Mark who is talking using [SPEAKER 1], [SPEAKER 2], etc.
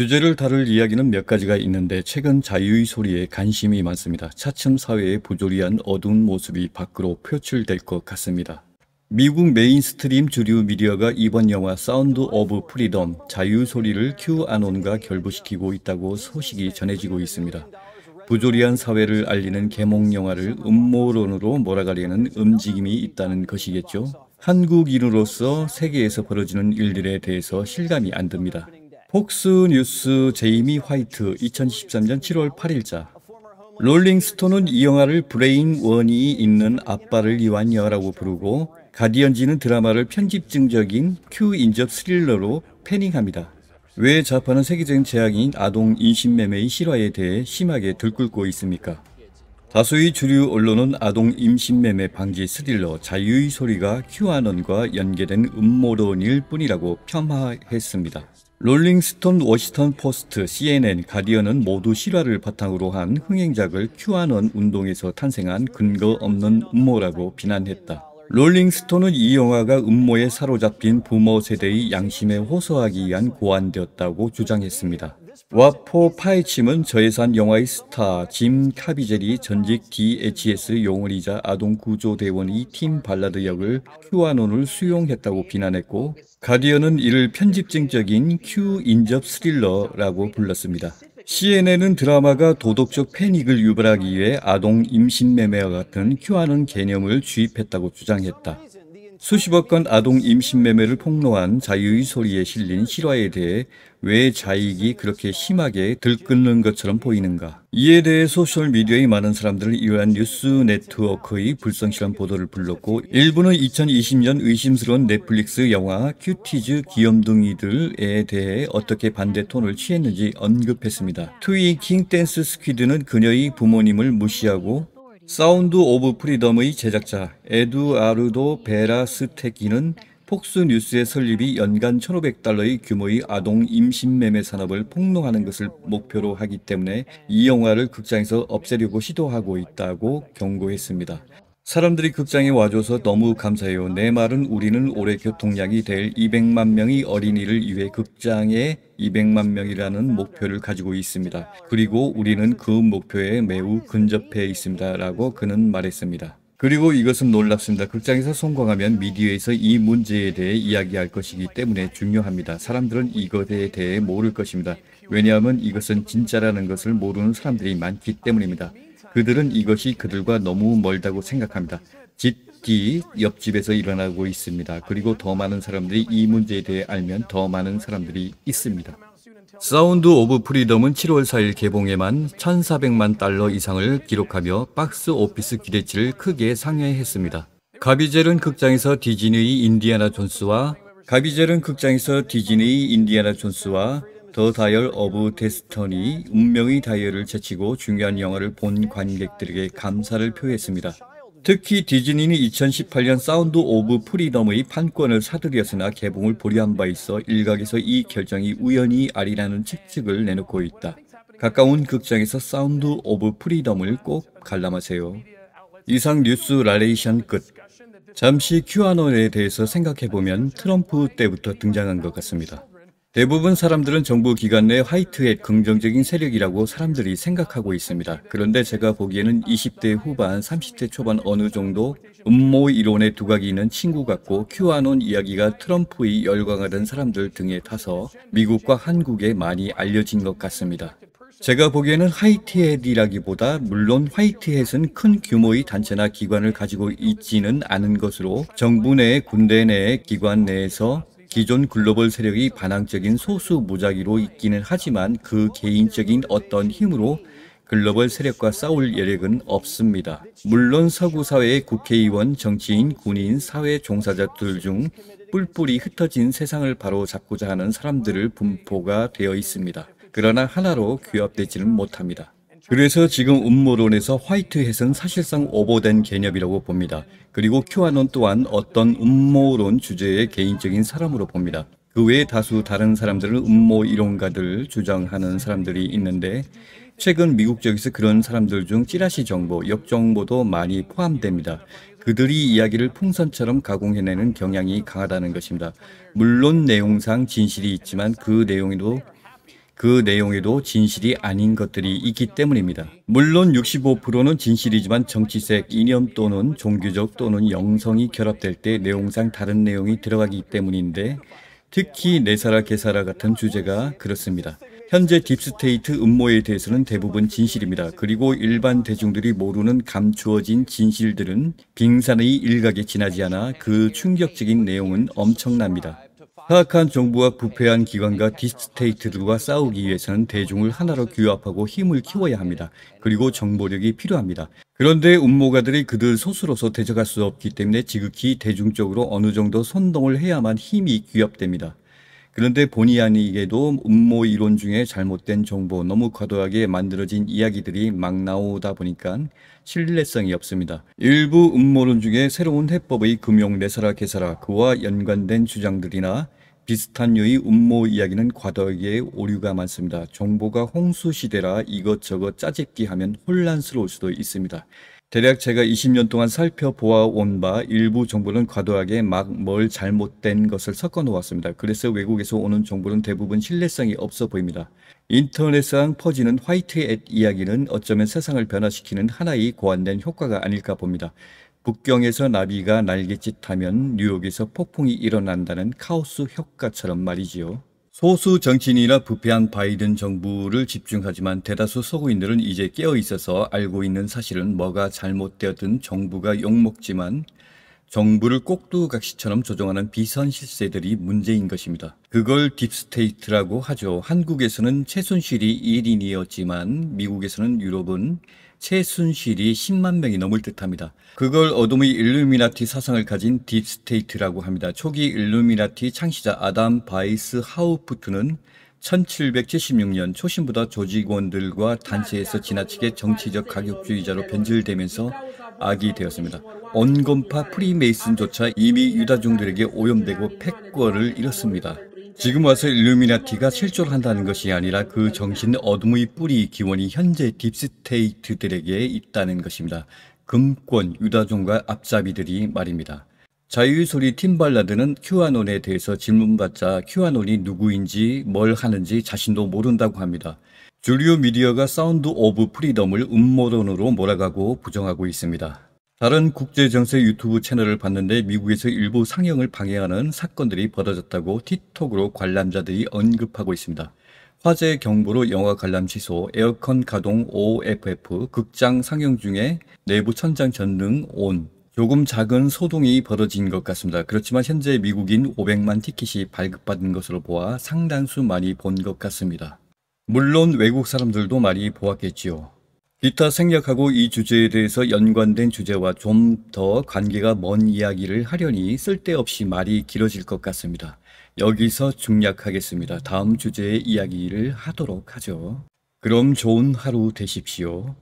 [SPEAKER 1] 주제를 다룰 이야기는 몇 가지가 있는데 최근 자유의 소리에 관심이 많습니다. 차츰 사회의 부조리한 어두운 모습이 밖으로 표출될 것 같습니다. 미국 메인스트림 주류 미디어가 이번 영화 사운드 오브 프리덤, 자유의 소리를 큐아논과 결부시키고 있다고 소식이 전해지고 있습니다. 부조리한 사회를 알리는 개몽 영화를 음모론으로 몰아가려는 움직임이 있다는 것이겠죠. 한국인으로서 세계에서 벌어지는 일들에 대해서 실감이 안 듭니다. 폭스뉴스 제이미 화이트 2023년 7월 8일자 롤링스톤은 이 영화를 브레인 원이 있는 아빠를 위한 영화라고 부르고 가디언지는 드라마를 편집증적인 큐 인접 스릴러로 패닝합니다. 왜 좌파는 세계적인 재앙인 아동 인신매매의 실화에 대해 심하게 들끓고 있습니까? 다수의 주류 언론은 아동 임신매매 방지 스릴러 자유의 소리가 큐아논과 연계된 음모론일 뿐이라고 폄하했습니다. 롤링스톤, 워싱턴 포스트, CNN, 가디언은 모두 실화를 바탕으로 한 흥행작을 큐아논 운동에서 탄생한 근거 없는 음모라고 비난했다. 롤링스톤은 이 영화가 음모에 사로잡힌 부모 세대의 양심에 호소하기 위한 고안되었다고 주장했습니다. 와포 파이침은 저예산 영화의 스타 짐 카비젤이 전직 DHS 용원이자 아동 구조대원의 팀 발라드 역을 큐아논을 수용했다고 비난했고 가디언은 이를 편집증적인 큐 인접 스릴러라고 불렀습니다. CNN은 드라마가 도덕적 패닉을 유발하기 위해 아동 임신매매와 같은 큐아논 개념을 주입했다고 주장했다. 수십억 건 아동 임신매매를 폭로한 자유의 소리에 실린 실화에 대해 왜 자익이 그렇게 심하게 들끓는 것처럼 보이는가? 이에 대해 소셜미디어의 많은 사람들은 이러한 뉴스 네트워크의 불성실한 보도를 불렀고 일부는 2020년 의심스러운 넷플릭스 영화 큐티즈 귀염둥이들에 대해 어떻게 반대 톤을 취했는지 언급했습니다. 트위킹 댄스 스퀴드는 그녀의 부모님을 무시하고 사운드 오브 프리덤의 제작자 에두아르도 베라스테기는 폭스뉴스의 설립이 연간 1,500달러의 규모의 아동 임신매매 산업을 폭로하는 것을 목표로 하기 때문에 이 영화를 극장에서 없애려고 시도하고 있다고 경고했습니다. 사람들이 극장에 와줘서 너무 감사해요. 내 말은 우리는 올해 교통량이 될 200만 명의 어린이를 위해 극장에 200만 명이라는 목표를 가지고 있습니다. 그리고 우리는 그 목표에 매우 근접해 있습니다. 라고 그는 말했습니다. 그리고 이것은 놀랍습니다. 극장에서 성공하면 미디어에서 이 문제에 대해 이야기할 것이기 때문에 중요합니다. 사람들은 이것에 대해 모를 것입니다. 왜냐하면 이것은 진짜라는 것을 모르는 사람들이 많기 때문입니다. 그들은 이것이 그들과 너무 멀다고 생각합니다. 집 옆집에서 일어나고 있습니다. 그리고 더 많은 사람들이 이 문제에 대해 알면 더 많은 사람들이 있습니다. 사운드 오브 프리덤은 7월 4일 개봉에만 1,400만 달러 이상을 기록하며 박스 오피스 기대치를 크게 상회했습니다. 가비젤은 극장에서 디즈니의 인디아나 존스와 더 다이얼 오브 데스티니 운명의 다이얼을 제치고 중요한 영화를 본 관객들에게 감사를 표했습니다. 특히 디즈니는 2018년 사운드 오브 프리덤의 판권을 사들였으나 개봉을 보류한 바 있어 일각에서 이 결정이 우연이 아니라는 책측을 내놓고 있다. 가까운 극장에서 사운드 오브 프리덤을 꼭 관람하세요. 이상 뉴스 나레이션 끝. 잠시 큐아논에 대해서 생각해보면 트럼프 때부터 등장한 것 같습니다. 대부분 사람들은 정부 기관 내 화이트햇 긍정적인 세력이라고 사람들이 생각하고 있습니다. 그런데 제가 보기에는 20대 후반, 30대 초반 어느 정도 음모 이론에 두각이 있는 친구 같고 큐아논 이야기가 트럼프의 열광하던 사람들 등에 타서 미국과 한국에 많이 알려진 것 같습니다. 제가 보기에는 화이트햇이라기보다 물론 화이트햇은 큰 규모의 단체나 기관을 가지고 있지는 않은 것으로 정부 내 군대 내 기관 내에서 기존 글로벌 세력이 반항적인 소수 무작위로 있기는 하지만 그 개인적인 어떤 힘으로 글로벌 세력과 싸울 여력은 없습니다. 물론 서구 사회의 국회의원, 정치인, 군인, 사회 종사자들 중 뿔뿔이 흩어진 세상을 바로잡고자 하는 사람들을 분포가 되어 있습니다. 그러나 하나로 규합되지는 못합니다. 그래서 지금 음모론에서 화이트햇은 사실상 오버된 개념이라고 봅니다. 그리고 큐아논 또한 어떤 음모론 주제의 개인적인 사람으로 봅니다. 그 외에 다수 다른 사람들은 음모 이론가들 주장하는 사람들이 있는데 최근 미국 쪽에서 그런 사람들 중 찌라시 정보, 역정보도 많이 포함됩니다. 그들이 이야기를 풍선처럼 가공해내는 경향이 강하다는 것입니다. 물론 내용상 진실이 있지만 그 내용에도 그 내용에도 진실이 아닌 것들이 있기 때문입니다. 물론 65%는 진실이지만 정치색, 이념 또는 종교적 또는 영성이 결합될 때 내용상 다른 내용이 들어가기 때문인데 특히 내사라 개사라 같은 주제가 그렇습니다. 현재 딥스테이트 음모에 대해서는 대부분 진실입니다. 그리고 일반 대중들이 모르는 감추어진 진실들은 빙산의 일각에 지나지 않아 그 충격적인 내용은 엄청납니다. 사악한 정부와 부패한 기관과 딥스테이트들과 싸우기 위해서는 대중을 하나로 규합하고 힘을 키워야 합니다. 그리고 정보력이 필요합니다. 그런데 음모가들이 그들 스스로서 대적할 수 없기 때문에 지극히 대중적으로 어느 정도 선동을 해야만 힘이 규합됩니다. 그런데 본의 아니게도 음모 이론 중에 잘못된 정보, 너무 과도하게 만들어진 이야기들이 막 나오다 보니까 신뢰성이 없습니다. 일부 음모론 중에 새로운 해법의 금용 내사라 개사라, 그와 연관된 주장들이나 비슷한 류의 음모 이야기는 과도하게 오류가 많습니다. 정보가 홍수시대라 이것저것 짜집기 하면 혼란스러울 수도 있습니다. 대략 제가 20년 동안 살펴보아온 바 일부 정보는 과도하게 막 뭘 잘못된 것을 섞어 놓았습니다. 그래서 외국에서 오는 정보는 대부분 신뢰성이 없어 보입니다. 인터넷상 퍼지는 화이트햇 이야기는 어쩌면 세상을 변화시키는 하나의 고안된 효과가 아닐까 봅니다. 북경에서 나비가 날갯짓하면 뉴욕에서 폭풍이 일어난다는 카오스 효과처럼 말이지요. 소수 정치인이나 부패한 바이든 정부를 집중하지만 대다수 서구인들은 이제 깨어 있어서 알고 있는 사실은 뭐가 잘못되었든 정부가 욕먹지만 정부를 꼭두각시처럼 조종하는 비선 실세들이 문제인 것입니다. 그걸 딥스테이트라고 하죠. 한국에서는 최순실이 1인이었지만 미국에서는 유럽은 최순실이 10만 명이 넘을 듯합니다. 그걸 어둠의 일루미나티 사상을 가진 딥스테이트라고 합니다. 초기 일루미나티 창시자 아담 바이스 하우프트는 1776년 초신부터 조직원들과 단체에서 지나치게 정치적 가격주의자로 변질되면서 악이 되었습니다. 온건파 프리메이슨조차 이미 유다종들에게 오염되고 패권을 잃었습니다. 지금 와서 일루미나티가 실존을 한다는 것이 아니라 그 정신 어둠의 뿌리 기원이 현재 딥스테이트들에게 있다는 것입니다. 금권, 유다종과 앞잡이들이 말입니다. 자유의 소리 팀발라드는 큐아논에 대해서 질문받자 큐아논이 누구인지 뭘 하는지 자신도 모른다고 합니다. 주류 미디어가 사운드 오브 프리덤을 음모론으로 몰아가고 부정하고 있습니다. 다른 국제정세 유튜브 채널을 봤는데 미국에서 일부 상영을 방해하는 사건들이 벌어졌다고 틱톡으로 관람자들이 언급하고 있습니다. 화재 경보로 영화 관람 취소, 에어컨 가동 OFF, 극장 상영 중에 내부 천장 전등 ON, 조금 작은 소동이 벌어진 것 같습니다. 그렇지만 현재 미국인 500만 티켓이 발급받은 것으로 보아 상당수 많이 본 것 같습니다. 물론 외국 사람들도 많이 보았겠지요. 기타 생략하고 이 주제에 대해서 연관된 주제와 좀 더 관계가 먼 이야기를 하려니 쓸데없이 말이 길어질 것 같습니다. 여기서 중략하겠습니다. 다음 주제의 이야기를 하도록 하죠. 그럼 좋은 하루 되십시오.